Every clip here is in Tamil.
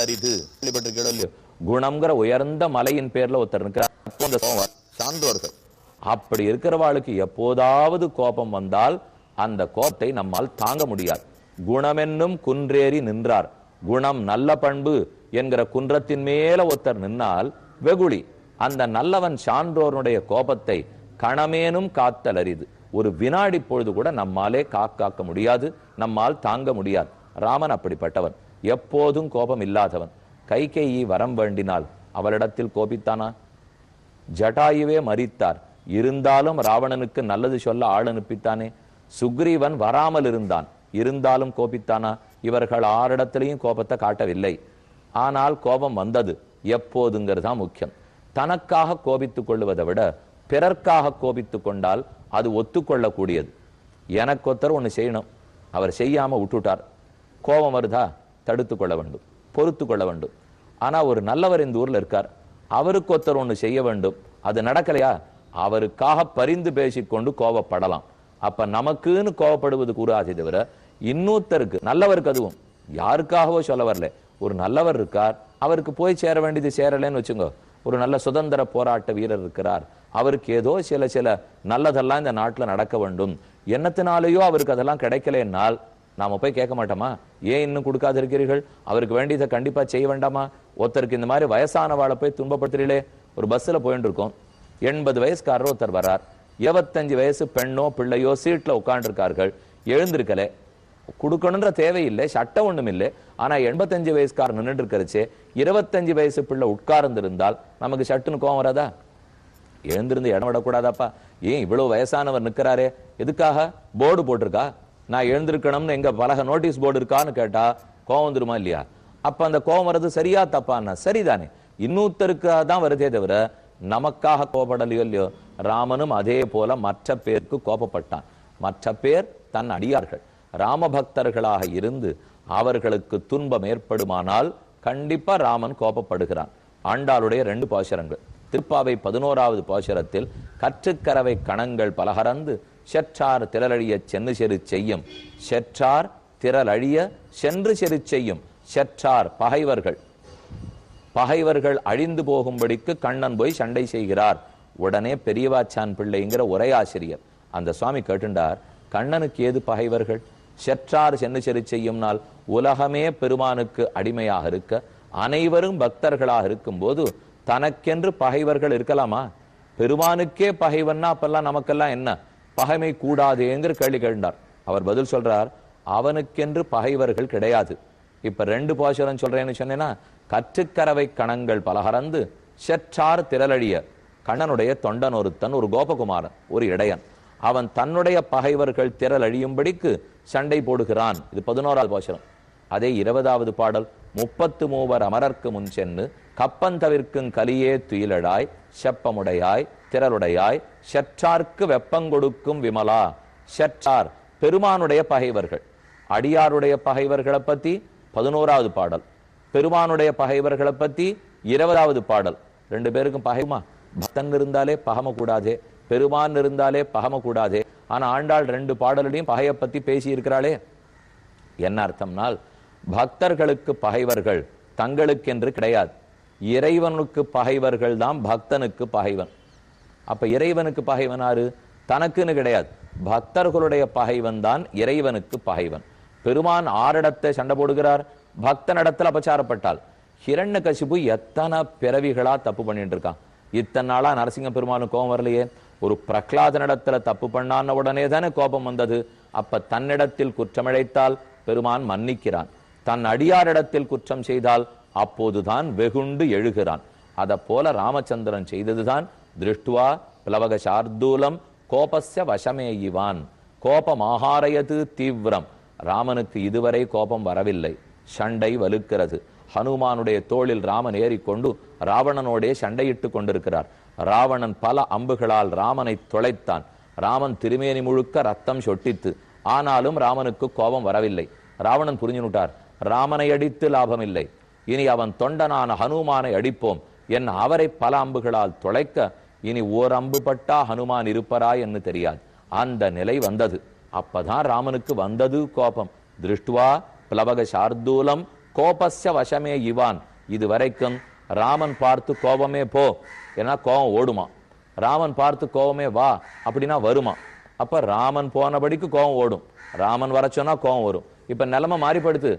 அரிது கேள்விப்பட்டிருக்கீங்களோ? குணம்ங்கிற உயர்ந்த மலையின் பேர்ல ஒருத்தர் இருக்கிறார், சான்றோர்கள். அப்படி இருக்கிறவாளுக்கு எப்போதாவது கோபம் வந்தால் அந்த கோபத்தை நம்மால் தாங்க முடியாது. குணமென்னும் குன்றேறி நின்றார். குணம் நல்ல பண்பு என்கிற குன்றத்தின் மேல ஒருத்தர் நின்னால் வெகுளி. அந்த நல்லவன் சான்றோருடைய கோபத்தை கணமேனும் காத்தல் அரிது. ஒரு வினாடி பொழுது கூட நம்மாலே காக்க முடியாது, நம்மால் தாங்க முடியாது. ராமன் அப்படிப்பட்டவன், எப்போதும் கோபம் இல்லாதவன். கைகேயி வரம் வேண்டினால் அவளிடத்தில் கோபித்தானா? ஜட்டாயுவே மரித்தார், இருந்தாலும் ராவணனுக்கு நல்லது சொல்ல ஆள் அனுப்பித்தானே. சுக்ரீவன் வராமல் இருந்தான், இருந்தாலும் கோபித்தானா? இவர்கள் ஆரிடத்திலையும் கோபத்தை காட்டவில்லை. ஆனால் கோபம் வந்தது எப்போதுங்கிறதுதான் முக்கியம். தனக்காக கோபித்துக் கொள்வதை விட பிறர்க்காக கோபித்துக் கொண்டால் அது ஒத்துக்கொள்ளக்கூடியது. எனக்கு ஒருத்தர் ஒன்று செய்யணும், அவர் செய்யாம விட்டுட்டார், கோபம் வருதா? தடுத்து கொள்ள வேண்டும், பொறுத்து கொள்ள வேண்டும். ஆனா ஒரு நல்லவர் இந்த ஊர்ல இருக்கார், அவருக்கு ஒருத்தர் ஒன்று செய்ய வேண்டும், அது நடக்கலையா? அவருக்காக பரிந்து பேசிக்கொண்டு கோபப்படலாம். அப்ப நமக்குன்னு கோபப்படுவது கூடாதே தவிர இன்னொருத்தருக்கு, நல்லவருக்கு, அதுவும் யாருக்காகவோ சொல்ல வரல, ஒரு நல்லவர் இருக்கார், அவருக்கு போய் சேர வேண்டியது சேரலன்னு வச்சுங்க. ஒரு நல்ல சுதந்திர போராட்ட வீரர் இருக்கிறார், அவருக்கு ஏதோ சில நல்லதெல்லாம் இந்த நாட்டில் நடக்க வேண்டும், என்னத்தினாலேயோ அவருக்கு அதெல்லாம் கிடைக்கலன்னால் நாம போய் கேட்க மாட்டோமா? ஏன் இன்னும் கொடுக்காது இருக்கிறீர்கள்? அவருக்கு வேண்டியதை கண்டிப்பா செய்ய வேண்டாமா? ஒருத்தருக்கு இந்த மாதிரி வயசானவாளை போய் துன்பப்படுத்துறீங்களே. ஒரு பஸ்ல போயிட்டு இருக்கோம், 80 வயசுக்காரர் ஒருத்தர் வர்றார், 25 வயசு பெண்ணோ பிள்ளையோ சீட்ல உட்காந்துருக்கார்கள், எழுந்திருக்கல. கொடுக்கணுன்ற தேவையில்லை, சட்டம் ஒண்ணும் இல்லை. ஆனா 85 வயசுக்காரர் நின்றுட்டு இருக்கிறச்சே 25 வயசு பிள்ளை உட்கார்ந்து இருந்தால் நமக்கு சட்டுன்னு கோவம் வராதா? எழுந்திருந்து இடம் விடக்கூடாதாப்பா? ஏன் இவ்வளவு வயசானவர் நிற்கிறாரே, எதுக்காக? போர்டு போட்டிருக்கா, நான் எழுந்திருக்கணும்னு எங்க பலக நோட்டீஸ் போர்டு இருக்கான்னு கேட்டா கோவம் வந்துருமா இல்லையா? அப்ப அந்த கோவம் வர்றது சரியா தப்பான்னா சரிதானே. இன்னொருத்தருக்காக தான் வருதே தவிர நமக்காக கோபப்படலையோ இல்லையோ. ராமனும் அதே போல மற்ற பேருக்கு கோபப்பட்டான். மற்ற பேர் தன் அடியார்கள், ராமபக்தர்களாக இருந்து அவர்களுக்கு துன்பம் ஏற்படுமானால் கண்டிப்பா ராமன் கோபப்படுகிறான். ஆண்டாளுடைய 2 பாசுரங்கள், திருப்பாவை 11வது பாசுரத்தில் கற்றுக்கரவை கணங்கள் பலகரந்து செற்றார் திரளழிய சென்று செரு செய்யும், செற்றார் திரளழிய சென்று செரு செய்யும். செற்றார் பகைவர்கள் அழிந்து போகும்படிக்கு கண்ணன் போய் சண்டை செய்கிறார். உடனே பெரியவாச்சான் பிள்ளைங்கிற உரையாசிரியர் அந்த சுவாமி கேட்டுண்டார், கண்ணனுக்கு ஏது பகைவர்கள்? செற்றார் சென்று செரு செய்யும்னால் உலகமே பெருமானுக்கு அடிமையாக இருக்க, அனைவரும் பக்தர்களாக இருக்கும் போது தனக்கென்று பகைவர்கள் இருக்கலாமா? பெருமானுக்கே பகைவன்னா அப்பெல்லாம் நமக்கெல்லாம் என்ன பகைமை கூடாதேங்கிற கேள்வி கேட்டார். அவர் பதில் சொல்றார், அவனுக்கென்று பகைவர்கள் கிடையாது. இப்ப 2 பாசுரம் சொல்றேன்னு சொன்னேன்னா, கற்றுக்கரவை கணங்கள் பலகரந்து செற்றார் திரளழிய. கண்ணனுடைய தொண்டன் ஒருத்தன், ஒரு கோபகுமாரன், ஒரு இடையன், அவன் தன்னுடைய பகைவர்கள் திரள் அழியும்படிக்கு சண்டை போடுகிறான். இது 11வது பாசுரம். அதே 20வது பாடல், 33 அமரர்க்கு முன் சென்று கப்பந்தவிர்க்கும் கலியே துயிலடாய் செப்பமுடையாய் திரளுடையாய் செற்றார்க்கு வெப்பங்கொடுக்கும் விமலா. செற்றார் பெருமானுடைய பகைவர்கள், அடியாருடைய பகைவர்களை பத்தி 11வது பாடல், பெருமானுடைய பகைவர்களை பத்தி 20வது பாடல். 2 பேருக்கும் பகைமா? பக்தன் இருந்தாலே பகம கூடாதே, பெருமான் இருந்தாலே பகம கூடாதே. ஆனா ஆண்டாள் 2 பாடலையும் பகையை பத்தி பேசி இருக்கிறாளே. என்ன அர்த்தம்னால், பக்தர்களுக்கு பகைவர்கள் தங்களுக்கென்று கிடையாது, இறைவனுக்கு பகைவர்கள் தான் பக்தனுக்கு பகைவன். அப்ப இறைவனுக்கு பகைவனாரு? தனக்குன்னு கிடையாது, பக்தர்களுடைய பகைவன் தான் இறைவனுக்கு பகைவன். பெருமான் ஆரிடத்தை சண்டை போடுகிறார்? பக்தனிடத்தில் அபச்சாரப்பட்டால். ஹிரண்யகசிபு எத்தனை பிறவிகளா தப்பு பண்ணிட்டு இருக்கான். இத்தனை நாளா நரசிங்க பெருமானுக்கு கோபம் வரலையே. ஒரு பிரகலாதனிடத்துல தப்பு பண்ணான உடனே தானே கோபம் வந்தது. அப்ப தன்னிடத்தில் குற்றமிழைத்தால் பெருமான் மன்னிக்கிறான், தன் அடியாரிடத்தில் குற்றம் செய்தால் அப்போதுதான் வெகுண்டு எழுகிறான். அத போல ராமச்சந்திரன் செய்ததுதான் திருஷ்டுவா பிளவக சார்தூலம் கோபஸ்ய வசமேயிவான். கோபம் ஆகாரயது தீவிரம். ராமனுக்கு இதுவரை கோபம் வரவில்லை, சண்டை வலுக்கிறது. ஹனுமானுடைய தோளில் ராமன் ஏறிக்கொண்டு ராவணனோடே சண்டையிட்டு கொண்டிருக்கிறார். ராவணன் பல அம்புகளால் ராமனை தொலைத்தான். ராமன் திருமேனி முழுக்க ரத்தம் சொட்டித்து. ஆனாலும் ராமனுக்கு கோபம் வரவில்லை. ராவணன் புரிஞ்சுட்டார், ராமனை அடித்து லாபம் இல்லை, இனி அவன் தொண்டனான ஹனுமானை அடிப்போம் என் அவரை பல அம்புகளால் தொலைக்க இனி ஓர் அம்பு பட்டா ஹனுமான் இருப்பரா என்று தெரியாது. அந்த நிலை வந்தது. அப்பதான் ராமனுக்கு வந்தது கோபம். திருஷ்டுவா பிளவக சார்தூலம் கோபஸ்ய வசமே இவான். இது வரைக்கும் ராமன் பார்த்து கோபமே போ, ஏன்னா கோபம் ஓடுமா. ராமன் பார்த்து கோபமே வா அப்படின்னா வருமா. அப்ப ராமன் போனபடிக்கு கோபம் ஓடும், ராமன் வர சொன்னா கோபம் வரும். இப்ப நிலைமை மாறிப்படுத்து.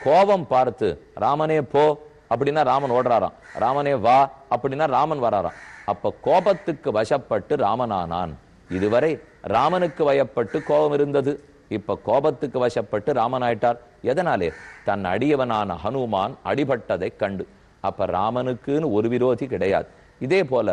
கோபம் பார்த்து ராமனே போ அப்படின்னா ராமன் ஓடுறாராம், ராமனே வா அப்படின்னா ராமன் வராராம். அப்ப கோபத்துக்கு வசப்பட்டு ராமனானான். இதுவரை ராமனுக்கு வயப்பட்டு கோபம் இருந்தது, இப்ப கோபத்துக்கு வசப்பட்டு ராமன் ஆயிட்டார். எதனாலே? தன் அடியவனான ஹனுமான் அடிபட்டதை கண்டு. அப்ப ராமனுக்குன்னு ஒரு விரோதி கிடையாது. இதே போல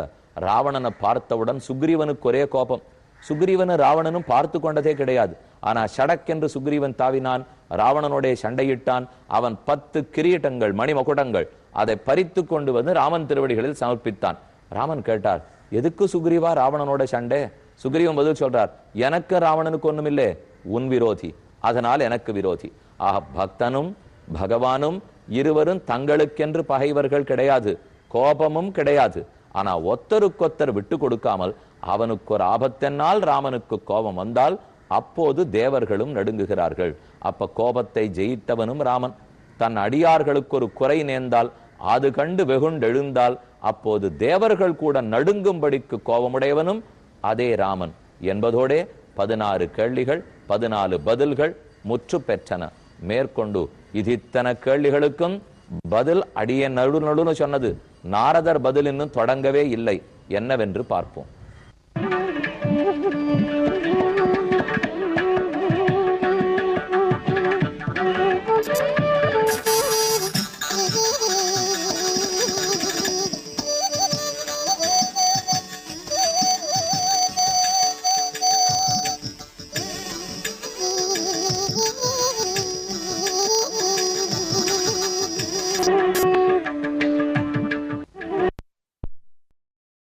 ராவணனை பார்த்தவுடன் சுக்ரீவனுக்கு ஒரே கோபம். சுக்ரீவனு ராவணனும் பார்த்து கொண்டதே கிடையாது. ஆனா சடக்கென்று சுக்ரீவன் தாவினான், ராவணனுடைய சண்டையிட்டான். அவன் 10 கிரீட்டங்கள் மணிமகுடங்கள் அதை பறித்து கொண்டு வந்து ராமன் திருவடிகளில் சமர்ப்பித்தான். ராமன் கேட்டார், எதுக்கு சுக்ரீவா ராவணனோட சண்டை? சுக்ரீவன் பதில் சொல்றார், எனக்கு ராவணனுக்கு ஒண்ணுமில்லே, உன் விரோதி, அதனால் எனக்கு விரோதி. ஆக பக்தனும் பகவானும் இருவரும் தங்களுக்கென்று பகைவர்கள் கிடையாது, கோபமும் கிடையாது. ஆனா ஒத்தருக்கொத்தர் விட்டு கொடுக்காமல் அவனுக்கு ஒரு ஆபத்தென்னால் ராமனுக்கு கோபம் வந்தால் அப்போது தேவர்களும் நடுங்குகிறார்கள். அப்ப கோபத்தை ஜெயித்தவனும் ராமன். தன் அடியார்களுக்கு ஒரு குறை நேர்ந்தால் அது கண்டு வெகுண்டெழுந்தால் அப்போது தேவர்கள் கூட நடுங்கும்படிக்கு கோபமுடையவனும் அதே ராமன் என்பதோடே 16 கேள்விகள் 14 பதில்கள் முற்று பெற்றன. மேற்கொண்டு இது இத்தனை கேள்விகளுக்கும் பதில் அடியே நடுன்னு சொன்னது. நாரதர் பதில் இன்னும் தொடங்கவே இல்லை. என்னவென்று பார்ப்போம்.